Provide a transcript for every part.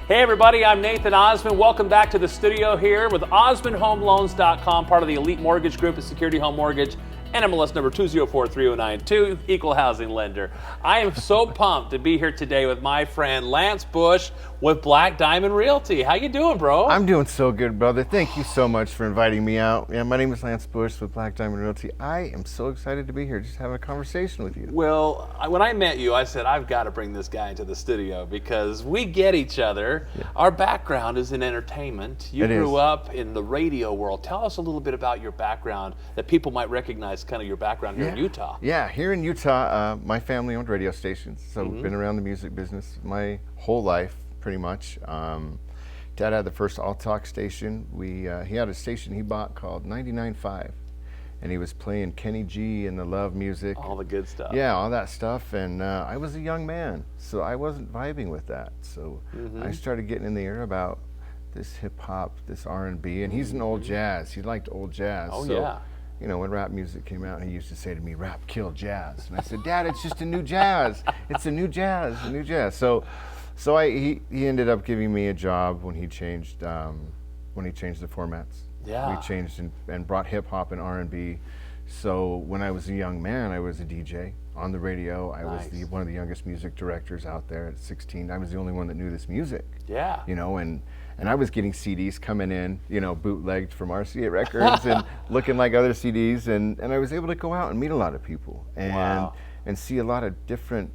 Hey everybody, I'm Nathan Osmond. Welcome back to the studio here with OsmondHomeLoans.com, part of the Elite Mortgage Group, a Security Home Mortgage, NMLS number 2043092, equal housing lender. I am so pumped to be here today with my friend Lance Bush with Black Diamond Realty. How you doing, bro? I'm doing so good, brother. Thank you so much for inviting me out. Yeah, my name is Lance Bush with Black Diamond Realty. I am so excited to be here, just having a conversation with you. Well, when I met you, I said, I've got to bring this guy into the studio because we get each other. Yeah. Our background is in entertainment. You grew up in the radio world. Tell us a little bit about your background that people might recognize kind of your background here in Utah. Yeah, here in Utah, my family owned radio stations, so we've been around the music business my whole life, pretty much. Dad had the first all-talk station. He had a station he bought called 99.5, and he was playing Kenny G and the love music. All the good stuff. Yeah, all that stuff, and I was a young man, so I wasn't vibing with that. So I started getting in the air about this hip-hop, this R&B, and he's an old jazz. He liked old jazz. Oh, yeah. You know, when rap music came out, he used to say to me, "Rap killed jazz." And I said, "Dad, it's just a new jazz. It's a new jazz, a new jazz." So he ended up giving me a job when he changed the formats. Yeah. We changed and brought hip hop and R&B. So when I was a young man, I was a DJ on the radio. I was one of the youngest music directors out there at 16. I was the only one that knew this music. Yeah. You know, and I was getting CDs coming in, you know, bootlegged from RCA Records and looking like other CDs, and I was able to go out and meet a lot of people and see a lot of different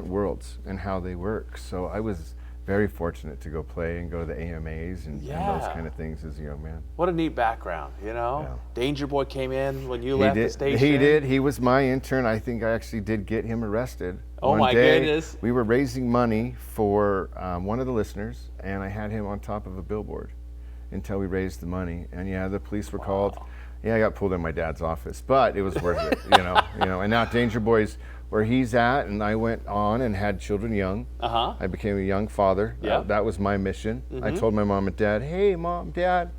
worlds and how they work. So I was very fortunate to go play and go to the AMAs and those kind of things as a young man. What a neat background, you know? Yeah. Danger Boy came in when you left the station. He did. He was my intern. I think I actually did get him arrested. Oh, my goodness. We were raising money for one of the listeners, and I had him on top of a billboard until we raised the money. And yeah, the police were called. Yeah, I got pulled in my dad's office, but it was worth it, you know. And now Danger Boy's where he's at, and I went on and had children young. I became a young father. That was my mission. I told my mom and dad, "Hey, Mom, Dad,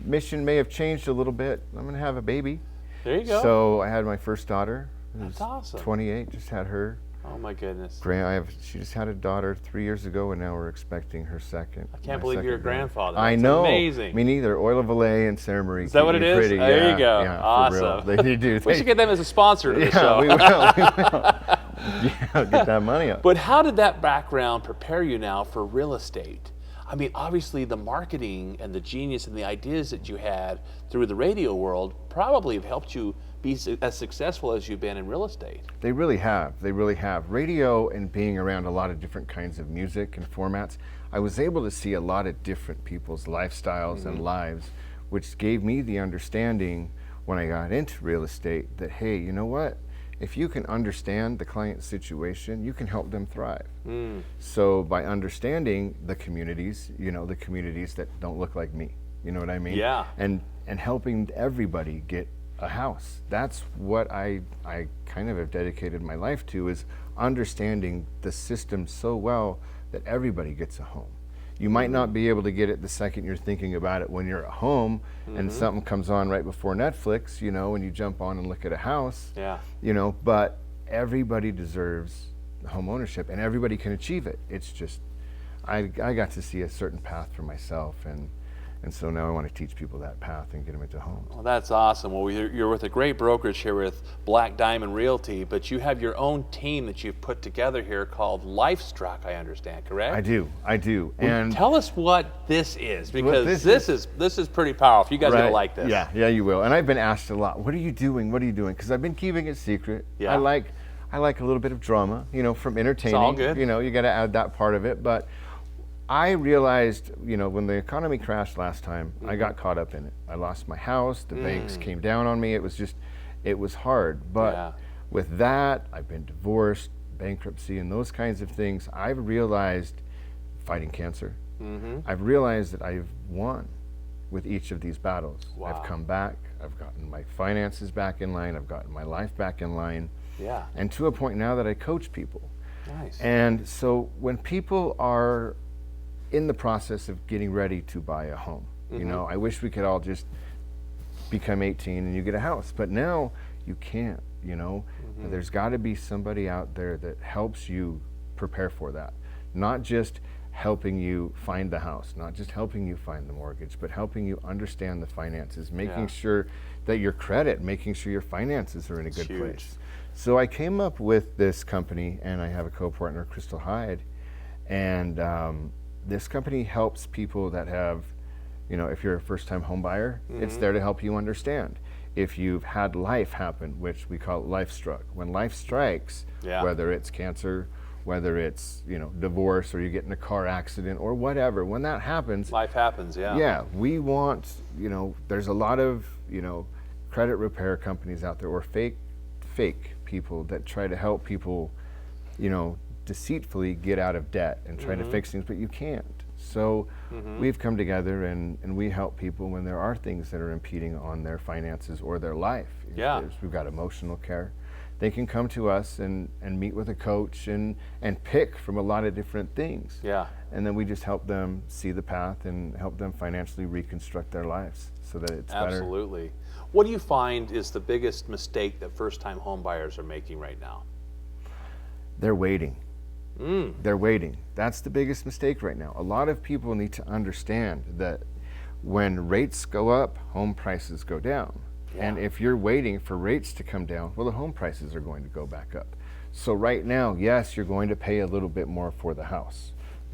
mission may have changed a little bit. I'm gonna have a baby." There you go. So I had my first daughter. That's awesome. 28, just had her. Oh my goodness. She just had a daughter 3 years ago, and now we're expecting her second. I can't believe you're a grandfather. I know. Amazing. Me neither. Oil of Olay and Sarah Marie. Is that what it is? Pretty. There you go. Yeah, awesome. They do. We should get them as a sponsor to the show. We will. Yeah, get that money up. But how did that background prepare you now for real estate? I mean, obviously the marketing and the genius and the ideas that you had through the radio world probably have helped you be as successful as you've been in real estate. They really have. They really have. Radio and being around a lot of different kinds of music and formats, I was able to see a lot of different people's lifestyles and lives, which gave me the understanding when I got into real estate that, hey, you know what? If you can understand the client's situation, you can help them thrive. So by understanding the communities, you know, the communities that don't look like me, you know what I mean? Yeah. And helping everybody get a house. That's what I kind of have dedicated my life to, is understanding the system so well that everybody gets a home. You might not be able to get it the second you're thinking about it when you're at home and something comes on right before Netflix, you know, and you jump on and look at a house, you know, but everybody deserves home ownership and everybody can achieve it. It's just, I got to see a certain path for myself, and so now I want to teach people that path and get them into homes. Well, that's awesome. Well, you're with a great brokerage here with Black Diamond Realty, but you have your own team that you've put together here called LifeStruck, I understand, correct? I do. Well, and tell us what this is, because this is pretty powerful. You guys are going to like this. Yeah, you will. And I've been asked a lot, what are you doing? What are you doing? Because I've been keeping it secret. Yeah. I like a little bit of drama, you know, from entertaining. It's all good. You know, you got to add that part of it. But I realized, you know, when the economy crashed last time, I got caught up in it. I lost my house. The banks came down on me. It was hard. But with that, I've been divorced, bankruptcy, and those kinds of things. I've realized, fighting cancer, I've realized that I've won with each of these battles. Wow. I've come back. I've gotten my finances back in line. I've gotten my life back in line. Yeah. And to a point now that I coach people. Nice. And so when people are in the process of getting ready to buy a home, you know, I wish we could all just become 18 and you get a house, but now you can't, you know. There's got to be somebody out there that helps you prepare for that. Not just helping you find the house, not just helping you find the mortgage, but helping you understand the finances, making sure that your credit, making sure your finances are in a good place. So I came up with this company, and I have a co-partner, Crystal Hyde, and this company helps people that have, you know, if you're a first-time home buyer, it's there to help you understand. If you've had life happen, which we call life struck, when life strikes, whether it's cancer, whether it's, you know, divorce, or you get in a car accident or whatever, when that happens, life happens. Yeah, we want, you know, there's a lot of, you know, credit repair companies out there, or fake people that try to help people, you know, deceitfully get out of debt and try to fix things, but you can't. So we've come together and we help people when there are things that are impeding on their finances or their life. We've got emotional care. They can come to us and meet with a coach and pick from a lot of different things. And then we just help them see the path and help them financially reconstruct their lives so that it's better. Absolutely. What do you find is the biggest mistake that first-time home buyers are making right now? They're waiting. They're waiting. That's the biggest mistake right now. A lot of people need to understand that when rates go up, home prices go down. And if you're waiting for rates to come down, well, the home prices are going to go back up. So right now, yes, you're going to pay a little bit more for the house,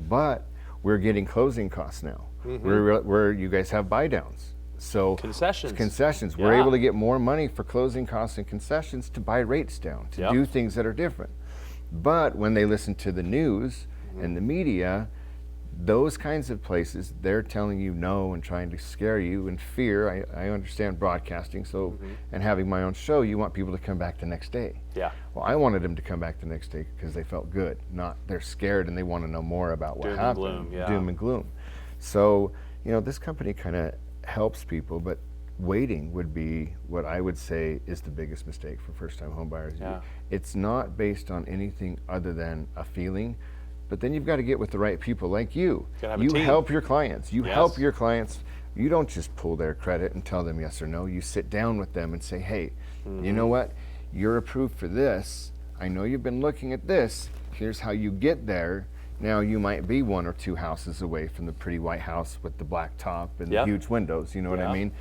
but we're getting closing costs now. Where you guys have buy downs. So concessions. We're able to get more money for closing costs and concessions to buy rates down, to do things that are different. But when they listen to the news and the media, those kinds of places, they're telling you no and trying to scare you and fear. I understand broadcasting, so and having my own show, you want people to come back the next day. Well, I wanted them to come back the next day because they felt good, not they're scared and they want to know more about what happened. Doom and gloom. So, you know, this company kind of helps people, but waiting would be what I would say is the biggest mistake for first-time home buyers. It's not based on anything other than a feeling, but then you've got to get with the right people like you. You help your clients. You help your clients. You don't just pull their credit and tell them yes or no. You sit down with them and say, hey, you know what? You're approved for this. I know you've been looking at this. Here's how you get there. Now you might be 1 or 2 houses away from the pretty white house with the black top and the huge windows, you know what I mean?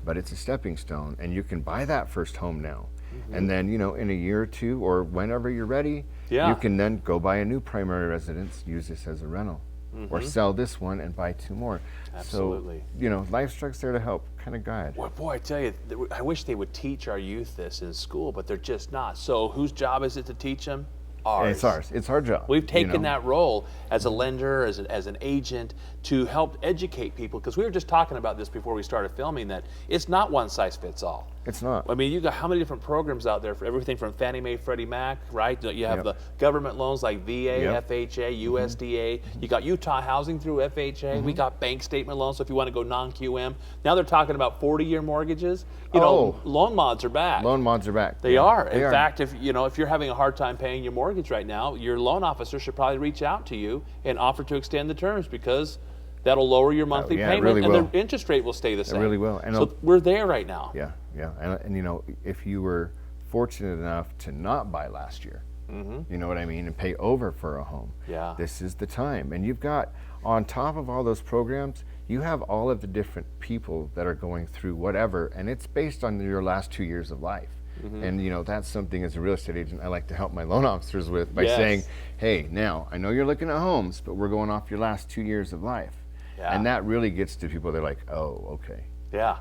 But it's a stepping stone, and you can buy that first home now. And then, you know, in a year or 2 or whenever you're ready, you can then go buy a new primary residence, use this as a rental, or sell this one and buy 2 more. Absolutely. So, you know, LifeStruck's there to help kind of guide. Well, boy, I tell you, I wish they would teach our youth this in school, but they're just not. So whose job is it to teach them? Ours. It's ours. It's our job. We've taken that role as a lender, as an agent, to help educate people, because we were just talking about this before we started filming, that it's not one size fits all. It's not. I mean, you got how many different programs out there for everything from Fannie Mae, Freddie Mac, right? You have the government loans like VA, FHA, USDA. You got Utah Housing through FHA. We got bank statement loans, so if you want to go non-QM. Now they're talking about 40-year mortgages. You know, loan mods are back. Loan mods are back. They are. In fact, if you're having a hard time paying your mortgage right now, your loan officer should probably reach out to you and offer to extend the terms, because that'll lower your monthly payment, really and the interest rate will stay the same. It really will. And so we're there right now. And you know, if you were fortunate enough to not buy last year, you know what I mean, and pay over for a home, this is the time. And you've got, on top of all those programs, you have all of the different people that are going through whatever, and it's based on your last 2 years of life. And you know, that's something as a real estate agent I like to help my loan officers with by saying, hey, now I know you're looking at homes, but we're going off your last 2 years of life. And that really gets to people. They're like, oh, okay.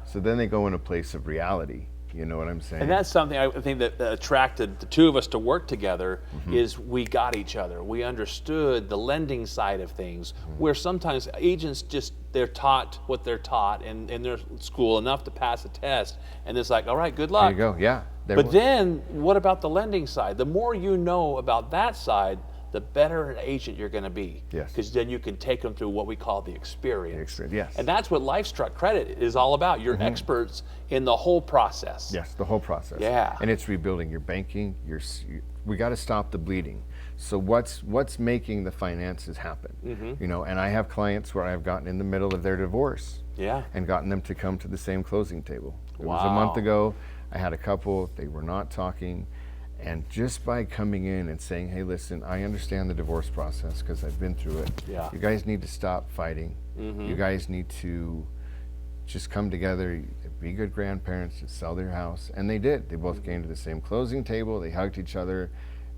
So then they go in a place of reality. You know what I'm saying? And that's something I think that attracted the 2 of us to work together, is we got each other. We understood the lending side of things, where sometimes agents they're taught what they're taught in their school enough to pass a test, and it's like, all right, good luck. There you go, But then what about the lending side? The more you know about that side, the better an agent you're going to be. Because then you can take them through what we call the experience. And that's what LifeStruck Credit is all about. You're experts in the whole process. The whole process. And it's rebuilding your banking. We got to stop the bleeding. So what's making the finances happen? You know, and I have clients where I've gotten in the middle of their divorce and gotten them to come to the same closing table. It was a month ago. I had a couple. They were not talking. And just by coming in and saying, hey, listen, I understand the divorce process because I've been through it. Yeah. You guys need to stop fighting. You guys need to just come together, be good grandparents, just sell their house. And they did. They both came to the same closing table. They hugged each other.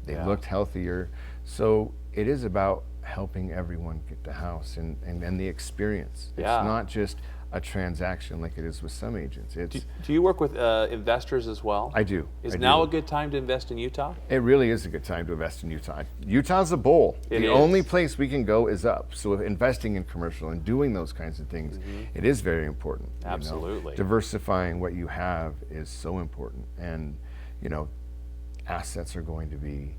They looked healthier. So it is about helping everyone get the house and the experience. It's not just a transaction like it is with some agents. It's Do you work with investors as well? I do. Is now a good time to invest in Utah? It really is a good time to invest in Utah. Utah's a bowl. The only place we can go is up. So investing in commercial and doing those kinds of things, it is very important. Absolutely. You know? Diversifying what you have is so important. And, assets are going to be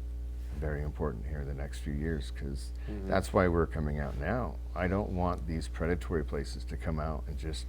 very important here in the next few years because that's why we're coming out now. I don't want these predatory places to come out and just,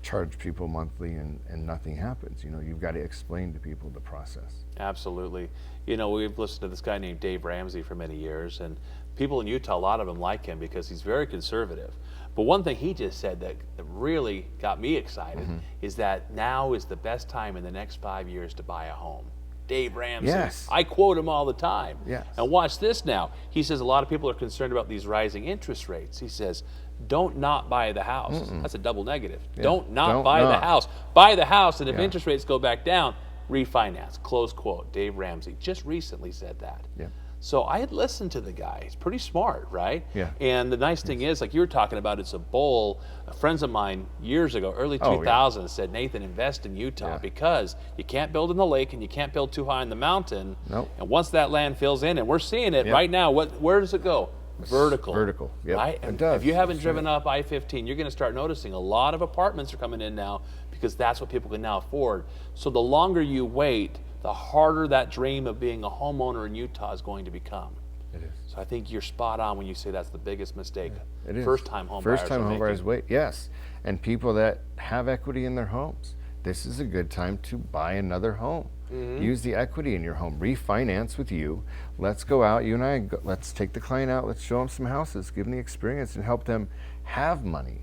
charge people monthly and nothing happens. You've got to explain to people the process. Absolutely. We've listened to this guy named Dave Ramsey for many years, and people in Utah, a lot of them like him because he's very conservative. But one thing he just said that really got me excited is that now is the best time in the next 5 years to buy a home. Dave Ramsey. Yes. I quote him all the time. Yes. And watch this now. He says a lot of people are concerned about these rising interest rates. He says, don't not buy the house. That's a double negative. Yeah. Don't Don't buy the not. house. Buy the house, and if Yeah. interest rates go back down, refinance. Close quote. Dave Ramsey just recently said that. Yeah. So I had listened to the guy. He's pretty smart, right? Yeah. And the nice thing is, like you were talking about, it's a bowl. Friends of mine years ago, early 2000s, said, Nathan, invest in Utah because you can't build in the lake and you can't build too high in the mountain. Nope. And once that land fills in, and we're seeing it right now, where does it go? Vertical. Vertical. Yep. Right? It does. If you haven't That's driven right. up I-15, you're going to start noticing a lot of apartments are coming in now because that's what people can now afford. So the longer you wait, the harder that dream of being a homeowner in Utah is going to become. It is. So I think you're spot on when you say that's the biggest mistake. It is. First-time home First-time buyers are home buyers making. wait. Yes, and people that have equity in their homes. This is a good time to buy another home. Use the equity in your home. Refinance with you. Let's go out. You and I. Let's take the client out. Let's show them some houses. Give them the experience and help them have money.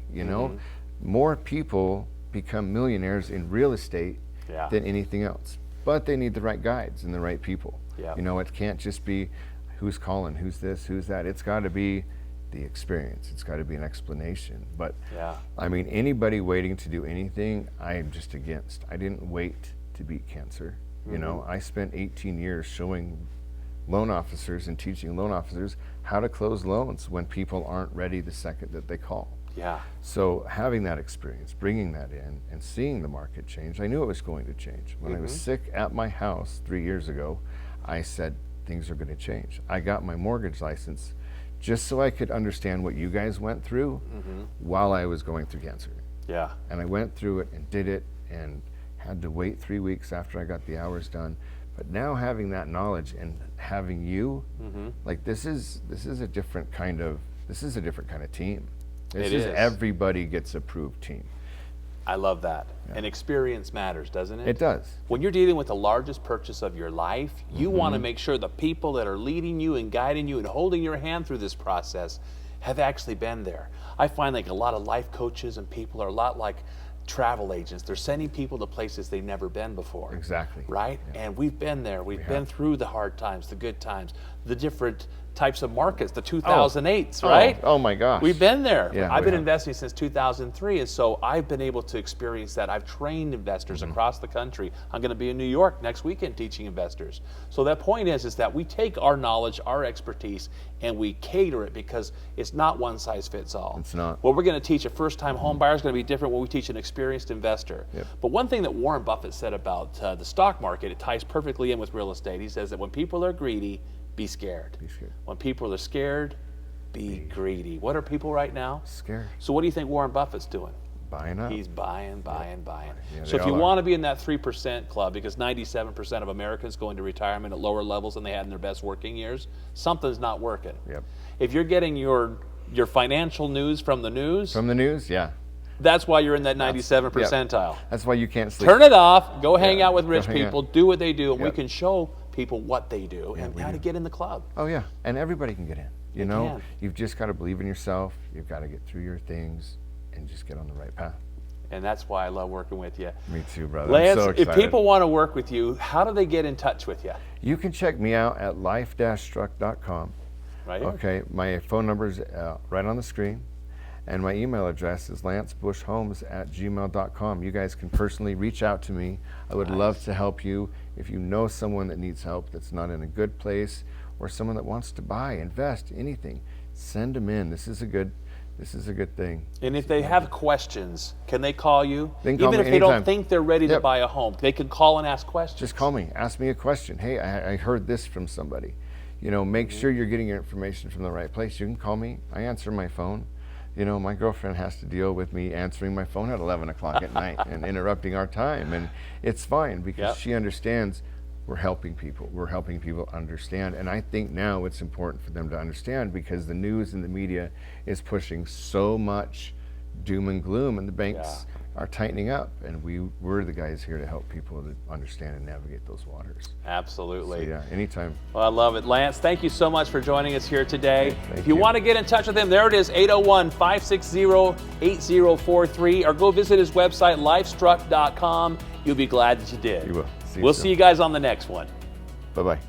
More people become millionaires in real estate than anything else. But they need the right guides and the right people. Yeah. It can't just be who's calling, who's this, who's that. It's got to be the experience. It's got to be an explanation. But I mean, anybody waiting to do anything, I am just against. I didn't wait to beat cancer. I spent 18 years showing loan officers and teaching loan officers how to close loans when people aren't ready the second that they call. Yeah. So having that experience, bringing that in, and seeing the market change, I knew it was going to change. When I was sick at my house 3 years ago, I said things are going to change. I got my mortgage license just so I could understand what you guys went through while I was going through cancer. Yeah. And I went through it and did it and had to wait 3 weeks after I got the hours done. But now having that knowledge and having you, like this is a different kind of team. This is everybody gets approved team. I love that. And experience matters, doesn't it? It does. When you're dealing with the largest purchase of your life, you want to make sure the people that are leading you and guiding you and holding your hand through this process have actually been there. I find like a lot of life coaches and people are a lot like travel agents. They're sending people to places they've never been before. Exactly. Right? Yeah. And we've been there. We've been through the hard times, the good times, the different types of markets, the 2008s, right? Oh my gosh. We've been there. Yeah, I've we been have. investing since 2003, and so I've been able to experience that. I've trained investors across the country. I'm going to be in New York next weekend teaching investors. So that point is that we take our knowledge, our expertise, and we cater it because it's not one size fits all. It's not. What we're going to teach a first-time home buyer is going to be different when we teach an experienced investor. Yep. But one thing that Warren Buffett said about the stock market, it ties perfectly in with real estate. He says that when people are greedy, be scared. Be scared. When people are scared, be greedy. What are people right now? Scared. So what do you think Warren Buffett's doing? Buying up. He's buying. Yeah, So they if you all are. want to be in that 3% club, because 97% of Americans go into retirement at lower levels than they had in their best working years, something's not working. Yep. If you're getting your financial news from the news, From the news, yeah. that's why you're in that 97 Yep. percentile. That's why you can't sleep. Turn it off, go hang out with go rich hang out. people, do what they do, and we Yep. can show people what they do and we how to do. get in the club. Oh yeah, and everybody can get in. You They know, can. you've just got to believe in yourself. You've got to get through your things and just get on the right path. And that's why I love working with you. Me too, brother. Lance, I'm so excited. if people want to work with you, how do they get in touch with you? You can check me out at life-struck.com. Right here. Okay, my phone number is right on the screen, and my email address is lancebushhomes@gmail.com. You guys can personally reach out to me. I would love to help you. If you know someone that needs help, that's not in a good place, or someone that wants to buy, invest, anything, send them in. This is a good thing. And if they have questions, can they call you? They can call Even me if they don't anytime. think they're ready to Yep. buy a home, they can call and ask questions. Just call me, ask me a question. Hey, I heard this from somebody. You know, make sure you're getting your information from the right place. You can call me. I answer my phone. You know, my girlfriend has to deal with me answering my phone at 11 o'clock at night and interrupting our time. And it's fine because she understands we're helping people. We're helping people understand. And I think now it's important for them to understand because the news and the media is pushing so much doom and gloom, and the banks are tightening up, and we're the guys here to help people to understand and navigate those waters. Absolutely. So yeah, anytime. Well, I love it. Lance, thank you so much for joining us here today. Thank if you you. want to get in touch with him, there it is, 801-560-8043, or go visit his website, lifestruck.com. You'll be glad that you did. You will. We'll see you guys on the next one. Bye-bye.